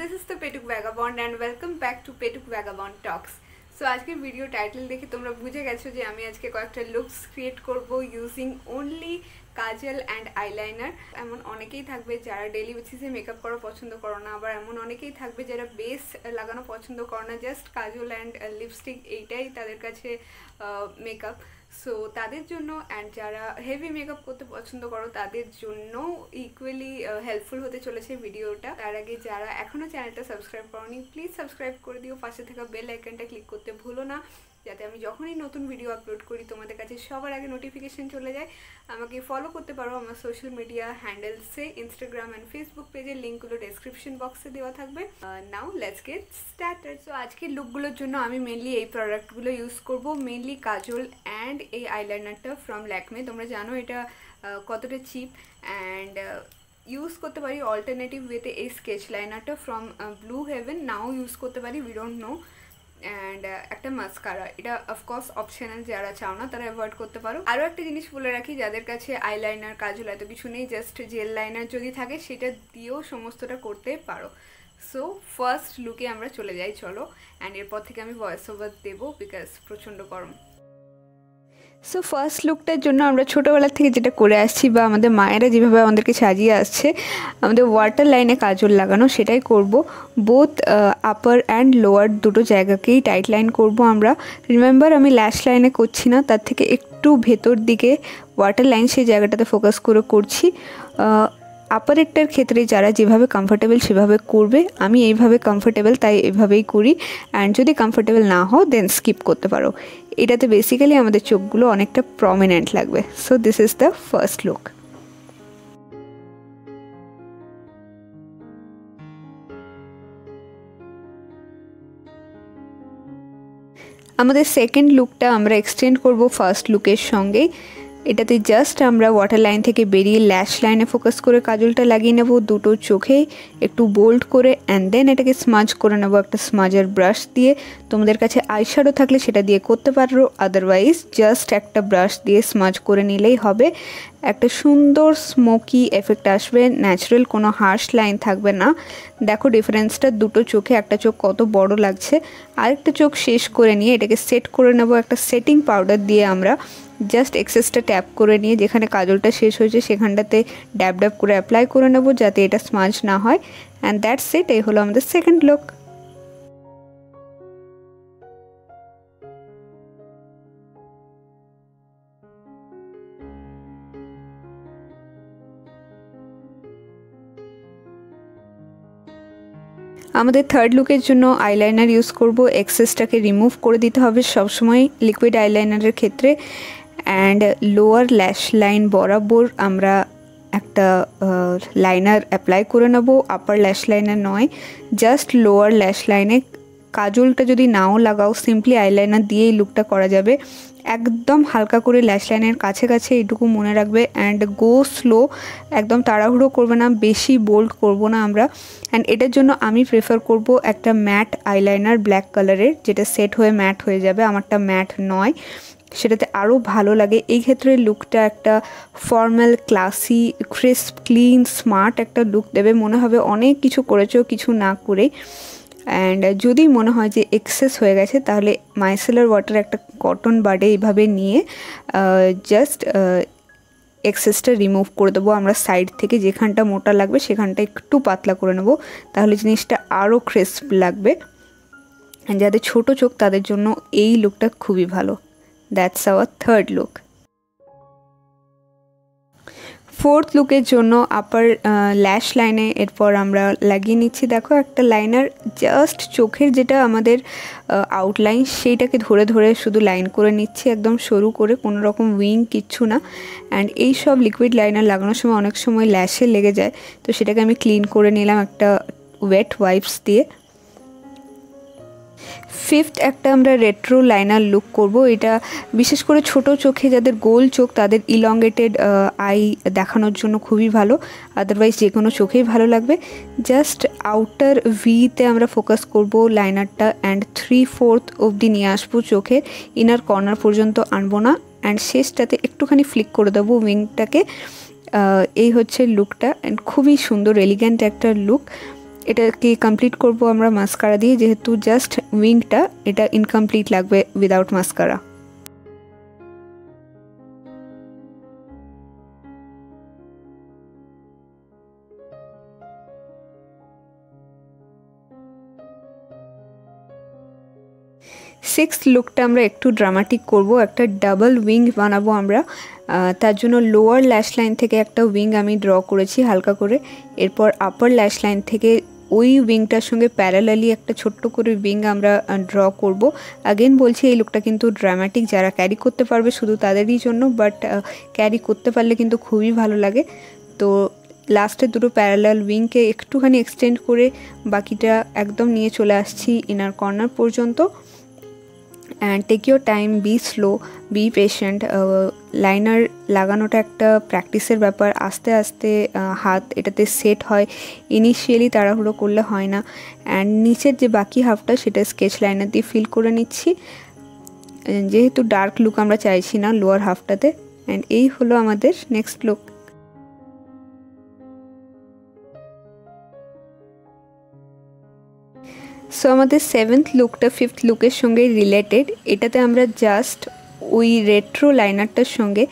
this is the Petuk Vagabond and welcome back to Petuk Vagabond Talks. So আজকের video title দেখে তোমরা বুঝে গেছো যে আমি আজকে কয়েকটা লুকস ক্রিয়েট করব using only Kajal and eyeliner. এমন অনেকেই থাকবে যারা ডেইলি বেসিসে মেকআপ করা পছন্দ করো না, আবার এমন অনেকেই থাকবে যারা বেস লাগানো পছন্দ করো না, জাস্ট কাজল অ্যান্ড লিপস্টিক এইটাই তাদের কাছে মেকআপ। সো তাদের জন্য অ্যান্ড যারা হেভি মেকআপ করতে পছন্দ করো তাদের জন্য ইকুয়ালি হেল্পফুল হতে চলেছে ভিডিওটা। তার আগে যারা এখনও চ্যানেলটা সাবস্ক্রাইব করোনি প্লিজ সাবস্ক্রাইব করে দিও, পাশে থাকা বেল আইকনটা ক্লিক করতে ভুলো না, যাতে আমি যখনই নতুন ভিডিও আপলোড করি তোমাদের কাছে সবার আগে নোটিফিকেশন চলে যায়। আমাকে ফলো করতে পারো আমার সোশ্যাল মিডিয়া হ্যান্ডেলসে, ইনস্টাগ্রাম অ্যান্ড ফেসবুক পেজের লিঙ্কগুলো ডেসক্রিপশন বক্সে দেওয়া থাকবে। Now let's get started. So আজকের লুকগুলোর জন্য আমি মেনলি এই প্রোডাক্টগুলো ইউজ করব, মেনলি কাজল অ্যান্ড এই আইলাইনারটা ফ্রম ল্যাকমে। তোমরা জানো এটা কতটা চিপ, অ্যান্ড ইউজ করতে পারি অল্টারনেটিভ ওয়েতে এই স্কেচ লাইনারটা from Blue Heaven, now use করতে পারি, উই ডোন্ট নো। অ্যান্ড একটা মাস্কারা, এটা অফকোর্স অপশনাল, যারা চাও না তারা অ্যাভয়েড করতে পারো। আরও একটা জিনিস বলে রাখি, যাদের কাছে আইলাইনার কাজল এত কিছু নেই, জাস্ট জেল লাইনার যদি থাকে সেটা দিয়েও সমস্তটা করতে পারো। সো ফার্স্ট লুকে আমরা চলে যাই, চলো। অ্যান্ড এরপর থেকে আমি ভয়েস ওভার দেবো বিকজ প্রচণ্ড গরম। সো ফার্স্ট লুকটার জন্য আমরা ছোটোবেলা থেকে যেটা করে আসছি বা আমাদের মায়েরা যেভাবে আমাদেরকে সাজিয়ে আসছে, আমাদের ওয়াটার লাইনে কাজল লাগানো, সেটাই করব। বোথ আপার অ্যান্ড লোয়ার দুটো জায়গাকেই টাইট লাইন করব আমরা। রিমেম্বার আমি ল্যাশ লাইনে করছি না, তার থেকে একটু ভেতর দিকে ওয়াটার লাইন সেই জায়গাটাতে ফোকাস করে করছি। আপারেরটার ক্ষেত্রে যারা যেভাবে কমফোর্টেবল সেভাবে করবে, আমি এইভাবে কমফোর্টেবল তাই এভাবেই করি। অ্যান্ড যদি কমফোর্টেবল না হও দেন স্কিপ করতে পারো। এটাতে বেসিক্যালি আমাদের চোখগুলো অনেকটা প্রমিনেন্ট লাগবে। So this is the first look. আমাদের সেকেন্ড লুকটা আমরা এক্সটেন্ড করব ফার্স্ট লুকের সঙ্গেই। এটাতে জাস্ট আমরা ওয়াটার লাইন থেকে বেরিয়ে ল্যাশ লাইনে ফোকাস করে কাজলটা লাগিয়ে নেব দুটো চোখে একটু বোল্ড করে, অ্যান্ড দেন এটাকে স্মাজ করে নেব একটা স্মাজার ব্রাশ দিয়ে। তোমাদের কাছে আইশ্যাডো থাকলে সেটা দিয়ে করতে পারো, আদারওয়াইজ জাস্ট একটা ব্রাশ দিয়ে স্মাজ করে নিলেই হবে। একটা সুন্দর স্মোকি এফেক্ট আসবে, ন্যাচারাল কোনো হার্শ লাইন থাকবে না। দেখো ডিফারেন্সটা দুটো চোখে, একটা চোখ কত বড় লাগছে। আরেকটা চোখ শেষ করে নিয়ে এটাকে সেট করে নেব একটা সেটিং পাউডার দিয়ে। আমরা জাস্ট এক্সেসটা ট্যাপ করে নিয়ে যেখানে কাজলটা শেষ হয়েছে সেখানটাতে ড্যাব ড্যাব করে অ্যাপ্লাই করে নেব যাতে এটা স্মাজ না হয়। অ্যান্ড দ্যাটস ইট, এই হলো আমাদের সেকেন্ড লুক। আমাদের থার্ড লুকের জন্য আইলাইনার ইউজ করব। এক্সেসটাকে রিমুভ করে দিতে হবে সবসময় লিকুইড আইলাইনারের ক্ষেত্রে। অ্যান্ড লোয়ার ল্যাশ লাইন বরাবর আমরা একটা লাইনার অ্যাপ্লাই করে নেব, আপার ল্যাশ লাইনার নয়, জাস্ট লোয়ার ল্যাশ লাইনে। কাজলটা যদি নাও লাগাও, সিম্পলি আইলাইনার দিয়েই লুকটা করা যাবে। একদম হালকা করে ল্যাশ লাইনের কাছে কাছে, এইটুকু মনে রাখবে। অ্যান্ড গো স্লো, একদম তাড়াহুড়ো করবে না, বেশি বোল্ড করব না আমরা। অ্যান্ড এটার জন্য আমি প্রেফার করব একটা ম্যাট আইলাইনার ব্ল্যাক কালারের, যেটা সেট হয়ে ম্যাট হয়ে যাবে। আমারটা ম্যাট নয়, সেটাতে আরও ভালো লাগে। এই ক্ষেত্রে লুকটা একটা formal, classy, crisp, clean, smart একটা লুক দেবে। মনে হবে অনেক কিছু করেছো কিছু না করে। অ্যান্ড যদি মনে হয় যে এক্সেস হয়ে গেছে তাহলে মাইসেলার ওয়াটার একটা কটন বাডে এইভাবে নিয়ে জাস্ট এক্সেসটা রিমুভ করে দেবো আমরা সাইড থেকে। যেখানটা মোটা লাগবে সেখানটা একটু পাতলা করে নেব, তাহলে জিনিসটা আরও ক্রিস্প লাগবে। অ্যান্ড যাদের ছোটো চোখ তাদের জন্য এই লুকটা খুবই ভালো। That's our third look. Fourth লুকের জন্য আপার ল্যাশ লাইনে এরপর আমরা লাগিয়ে নিচ্ছি, দেখো একটা লাইনার, জাস্ট চোখের যেটা আমাদের আউটলাইন সেইটাকে ধরে ধরে শুধু লাইন করে নিচ্ছি, একদম সরু করে, কোনো রকম উইং কিচ্ছু না। অ্যান্ড এই সব লিকুইড লাইনার লাগানোর সময় অনেক সময় ল্যাশে লেগে যায়, তো সেটাকে আমি ক্লিন করে নিলাম একটা ওয়েট ওয়াইপস দিয়ে। ফিফথ একটা আমরা রেট্রো লাইনার লুক করব। এটা বিশেষ করে ছোট চোখে যাদের গোল চোখ তাদের ইলংগেটেড আই দেখানোর জন্য খুবই ভালো, আদারওয়াইজ যে কোনো চোখেই ভালো লাগবে। জাস্ট আউটার ভিতে আমরা ফোকাস করব লাইনারটা, অ্যান্ড 3/4 অবধি নিয়ে আসবো চোখের, ইনার কর্নার পর্যন্ত আনবো না। অ্যান্ড শেষটাতে একটুখানি ফ্লিক করে দেবো উইংটাকে। এই হচ্ছে লুকটা, অ্যান্ড খুবই সুন্দর এলিগ্যান্ট একটা লুক। এটাকে কমপ্লিট করব আমরা মাস্কারা দিয়ে, যেহেতু জাস্ট উইংটা এটা ইনকমপ্লিট লাগবে উইদাউট মাস্কারা। সিক্সথ লুকটা আমরা একটু ড্রামাটিক করব, একটা ডাবল উইং বানাবো আমরা। তার জন্য লোয়ার ল্যাশ লাইন থেকে একটা উইং আমি ড্র করেছি হালকা করে, এরপর আপার ল্যাশ লাইন থেকে ওই উইংটার সঙ্গে প্যারালালি একটা ছোট্ট করে উইং আমরা ড্র করব। আগেন বলছি এই লুকটা কিন্তু ড্রামাটিক, যারা ক্যারি করতে পারবে শুধু তাদেরই জন্য, বাট ক্যারি করতে পারলে কিন্তু খুবই ভালো লাগে। তো লাস্টের দুটো প্যারালাল উইংকে একটুখানি এক্সটেন্ড করে বাকিটা একদম নিয়ে চলে আসছি ইনার কর্নার পর্যন্ত। And take your time, be slow, be patient. Liner লাগানোটা একটা প্র্যাকটিসের ব্যাপার, আস্তে আস্তে হাত এটাতে সেট হয়, ইনিশিয়ালি তাড়াহুড়ো করলে হয় না। অ্যান্ড নিচের যে বাকি হাফটা সেটা স্কেচ লাইনার দিয়ে ফিল করে নিচ্ছি, যেহেতু ডার্ক লুক আমরা চাইছি না লোয়ার হাফটাতে। অ্যান্ড এই হলো আমাদের নেক্সট লুক। সো আমাদের সেভেন্থ লুকটা ফিফথ লুকের সঙ্গে রিলেটেড। এটাতে আমরা জাস্ট ওই রেট্রো লাইনারটার সঙ্গে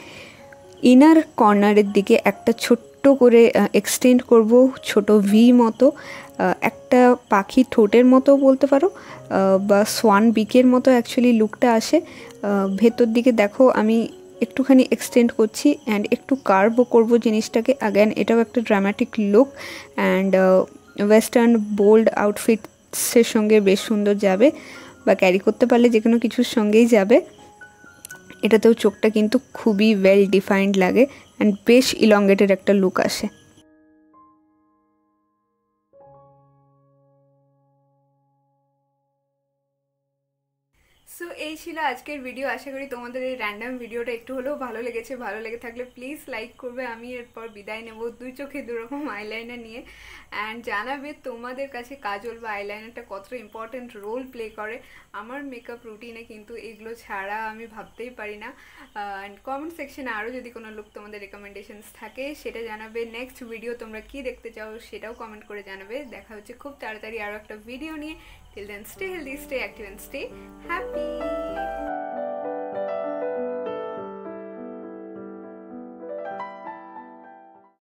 ইনার কর্নারের দিকে একটা ছোট্ট করে এক্সটেন্ড করব, ছোট ভি মতো, একটা পাখি ঠোঁটের মতো বলতে পারো, বা সোয়ান বিকের মতো অ্যাকচুয়ালি লুকটা আসে। ভেতর দিকে দেখো আমি একটুখানি এক্সটেন্ড করছি অ্যান্ড একটু কার্ভও করবো জিনিসটাকে। অ্যাগেন এটাও একটা dramatic look and western bold আউটফিটসের সঙ্গে বেশ সুন্দর যাবে, বা ক্যারি করতে পারলে যে কোনো কিছুর সঙ্গেই যাবে। এটাতেও চোখটা কিন্তু খুবই ওয়েল ডিফাইন্ড লাগে অ্যান্ড বেশ ইলংগেটেড একটা লুক আসে। সো এই ছিল আজকের ভিডিও। আশা করি তোমাদের এই র্যান্ডাম ভিডিওটা একটু হলেও ভালো লেগেছে। ভালো লেগে থাকলে প্লিজ লাইক করবে। আমি এরপর বিদায় নেব দুই চোখে দুরকম আইলাইনার নিয়ে। অ্যান্ড জানাবে তোমাদের কাছে কাজল বা আইলাইনারটা কতটা ইম্পর্টেন্ট রোল প্লে করে আমার মেকআপ রুটিনে, কিন্তু এগুলো ছাড়া আমি ভাবতেই পারি না। অ্যান্ড কমেন্ট সেকশনে আরও যদি কোনো লুক তোমাদের রেকমেন্ডেশনস থাকে সেটা জানাবে। নেক্সট ভিডিও তোমরা কি দেখতে চাও সেটাও কমেন্ট করে জানাবে। দেখা হচ্ছে খুব তাড়াতাড়ি আরও একটা ভিডিও নিয়ে। Till then, stay healthy, stay active and stay happy.